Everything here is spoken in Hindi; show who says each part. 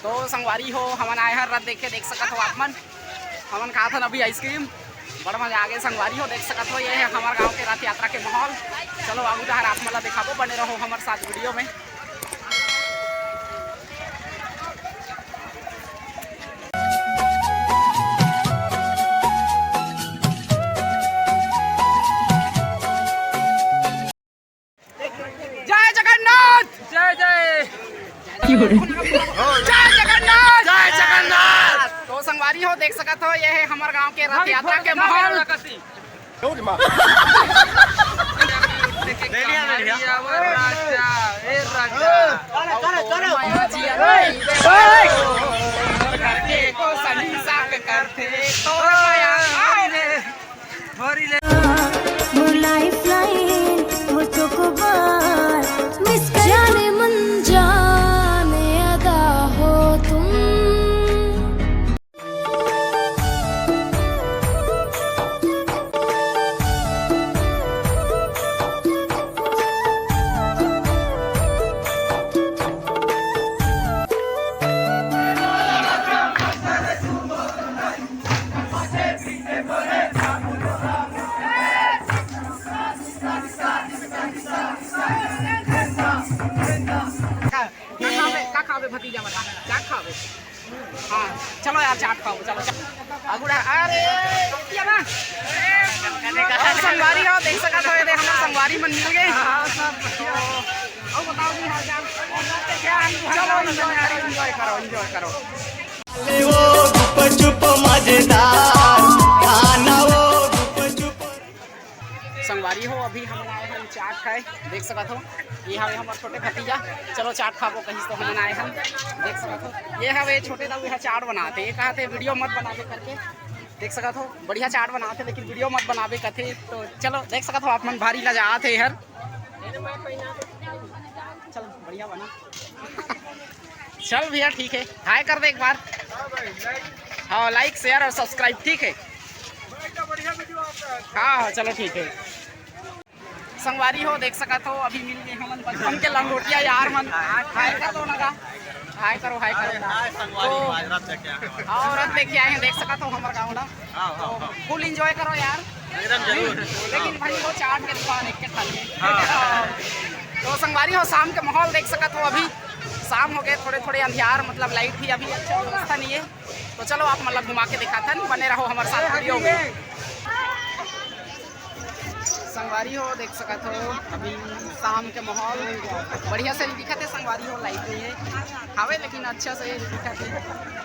Speaker 1: तो संगवारी हो हमन आए हर रथ देख सकत हो आप मन। हमन खात हन अभी आइसक्रीम, बड़ा मजा आ गए। संगवारी हो देख सकत हो, ये है हमारे गांव के रथ यात्रा के माहौल। चलो आगू जहाँ आप मला दिखाबो, बने रहो हमारे साथ वीडियो में। जय जगन्नाथ, जय जय जय जगन्नाथ, जय जगन्नाथ। तो संगवारी हो देख सकत हो, ये है हमारे गांव के रथ यात्रा के माहौल। भतीजा बता चाट खाओ। हाँ चलो यार चाट खाओ, चलो अगुड़ा। अरे ना संगवारी हो देख सकत हो, ये हमारे संगवारी मन मिल गए। और बताओ जी हाल चाल। चलो एंजॉय करो, एंजॉय करो। वो गुप चुप मजेदार खाना, वो गुप चुप। संगवारी हो अभी हम आए हैं चाट खाए, देख सकत हो। ये हवे हमारे छोटे भतीजा, चलो चाट खाबो कहीं तो हम आए हम, देख सकत हो। ये हवे छोटे दाऊ यह चाट बनाते, ये कहते वीडियो मत बनावे करके, देख सकत हो। बढ़िया चाट बनाते लेकिन वीडियो मत बनावे कहते। तो चलो देख सकत हो आप मन भारी लजात है हर। चल बढ़िया बना चल भैया ठीक है, हाय कर दे एक बार। हाँ लाइक शेयर और सब्सक्राइब, ठीक है। हाँ चलो ठीक है। संगवारी हो देख सकत हो अभी मिल गए हमन बचपन के लंगोटिया यार मन। हाय कर दो ना, हाय करो, हाय करो। और रथ देख के आए हैं, देख सकत हो हमारे गाँव ना। तो फुल एंजॉय करो यार, लेकिन भाई वो चाट के दुकान एक के खाली। तो संगवारी हो शाम के माहौल देख सकत हो, अभी शाम हो गए, थोड़े थोड़े अंधियार, मतलब लाइट भी अभी अच्छा व्यवस्था नहीं है। तो चलो आप मतलब घुमा के दिखाते हैं, बने रहो हमारे साथ वीडियो में। संगवारी हो देख सकत हो अभी शाम के माहौल बढ़िया से दिखत है। संगवारी हो लाइट नहीं है हवे, लेकिन अच्छा से दिखत है।